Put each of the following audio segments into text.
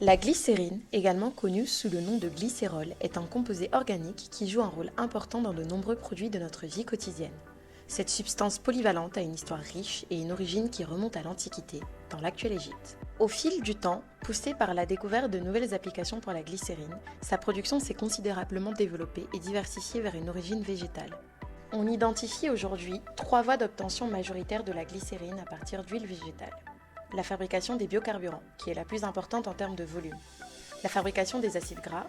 La glycérine, également connue sous le nom de glycérol, est un composé organique qui joue un rôle important dans de nombreux produits de notre vie quotidienne. Cette substance polyvalente a une histoire riche et une origine qui remonte à l'Antiquité, dans l'actuel Égypte. Au fil du temps, poussée par la découverte de nouvelles applications pour la glycérine, sa production s'est considérablement développée et diversifiée vers une origine végétale. On identifie aujourd'hui 3 voies d'obtention majoritaires de la glycérine à partir d'huile végétale. La fabrication des biocarburants, qui est la plus importante en termes de volume, la fabrication des acides gras,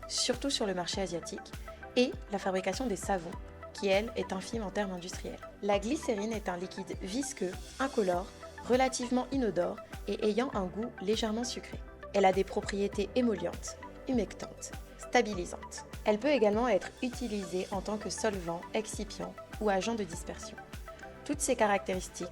surtout sur le marché asiatique, et la fabrication des savons, qui elle est infime en termes industriels. La glycérine est un liquide visqueux, incolore, relativement inodore et ayant un goût légèrement sucré. Elle a des propriétés émollientes, humectantes, stabilisantes. Elle peut également être utilisée en tant que solvant, excipient ou agent de dispersion. Toutes ces caractéristiques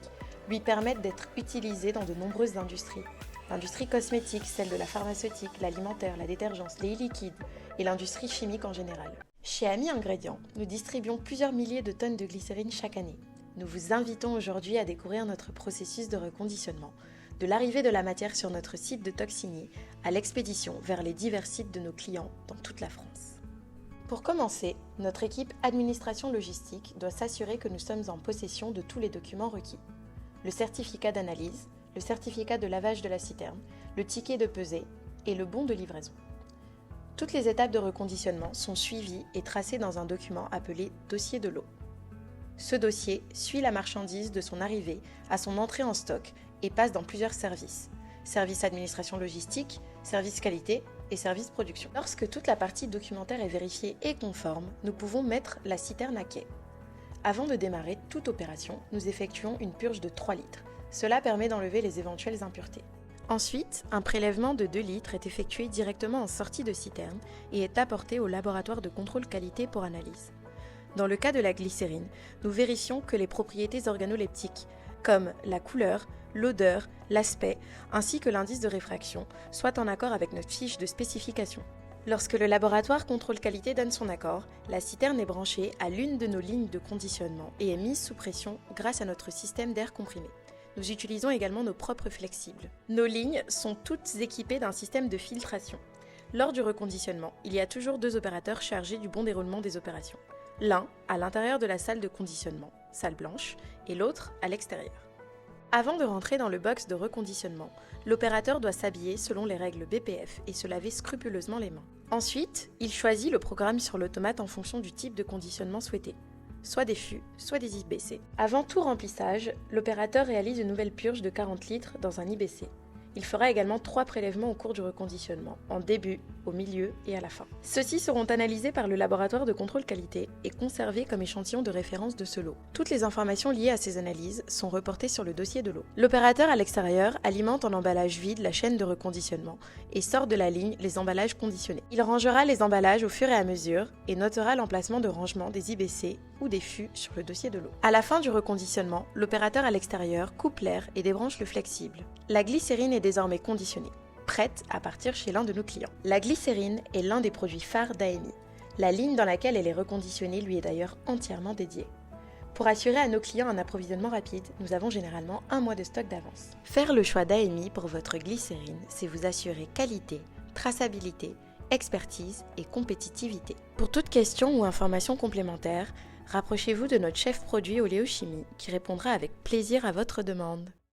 lui permettent d'être utilisées dans de nombreuses industries. L'industrie cosmétique, celle de la pharmaceutique, l'alimentaire, la détergence, les liquides et l'industrie chimique en général. Chez Ami Ingrédients, nous distribuons plusieurs milliers de tonnes de glycérine chaque année. Nous vous invitons aujourd'hui à découvrir notre processus de reconditionnement, de l'arrivée de la matière sur notre site de Toxigny à l'expédition vers les divers sites de nos clients dans toute la France. Pour commencer, notre équipe administration logistique doit s'assurer que nous sommes en possession de tous les documents requis. Le certificat d'analyse, le certificat de lavage de la citerne, le ticket de pesée et le bon de livraison. Toutes les étapes de reconditionnement sont suivies et tracées dans un document appelé dossier de lot. Ce dossier suit la marchandise de son arrivée à son entrée en stock et passe dans plusieurs services. Service administration logistique, service qualité et service production. Lorsque toute la partie documentaire est vérifiée et conforme, nous pouvons mettre la citerne à quai. Avant de démarrer toute opération, nous effectuons une purge de 3 litres. Cela permet d'enlever les éventuelles impuretés. Ensuite, un prélèvement de 2 litres est effectué directement en sortie de citerne et est apporté au laboratoire de contrôle qualité pour analyse. Dans le cas de la glycérine, nous vérifions que les propriétés organoleptiques, comme la couleur, l'odeur, l'aspect, ainsi que l'indice de réfraction, soient en accord avec notre fiche de spécification. Lorsque le laboratoire contrôle qualité donne son accord, la citerne est branchée à l'une de nos lignes de conditionnement et est mise sous pression grâce à notre système d'air comprimé. Nous utilisons également nos propres flexibles. Nos lignes sont toutes équipées d'un système de filtration. Lors du reconditionnement, il y a toujours 2 opérateurs chargés du bon déroulement des opérations. L'un à l'intérieur de la salle de conditionnement, salle blanche, et l'autre à l'extérieur. Avant de rentrer dans le box de reconditionnement, l'opérateur doit s'habiller selon les règles BPF et se laver scrupuleusement les mains. Ensuite, il choisit le programme sur l'automate en fonction du type de conditionnement souhaité, soit des fûts, soit des IBC. Avant tout remplissage, l'opérateur réalise une nouvelle purge de 40 litres dans un IBC. Il fera également 3 prélèvements au cours du reconditionnement, en début, au milieu et à la fin. Ceux-ci seront analysés par le laboratoire de contrôle qualité et conservés comme échantillons de référence de ce lot. Toutes les informations liées à ces analyses sont reportées sur le dossier de lot. L'opérateur à l'extérieur alimente en emballage vide la chaîne de reconditionnement et sort de la ligne les emballages conditionnés. Il rangera les emballages au fur et à mesure et notera l'emplacement de rangement des IBC ou des fûts sur le dossier de lot. À la fin du reconditionnement, l'opérateur à l'extérieur coupe l'air et débranche le flexible. La glycérine est désormais conditionnée, prête à partir chez l'un de nos clients. La glycérine est l'un des produits phares d'AMI. La ligne dans laquelle elle est reconditionnée lui est d'ailleurs entièrement dédiée. Pour assurer à nos clients un approvisionnement rapide, nous avons généralement 1 mois de stock d'avance. Faire le choix d'AMI pour votre glycérine, c'est vous assurer qualité, traçabilité, expertise et compétitivité. Pour toute question ou information complémentaire, rapprochez-vous de notre chef produit Oléochimie qui répondra avec plaisir à votre demande.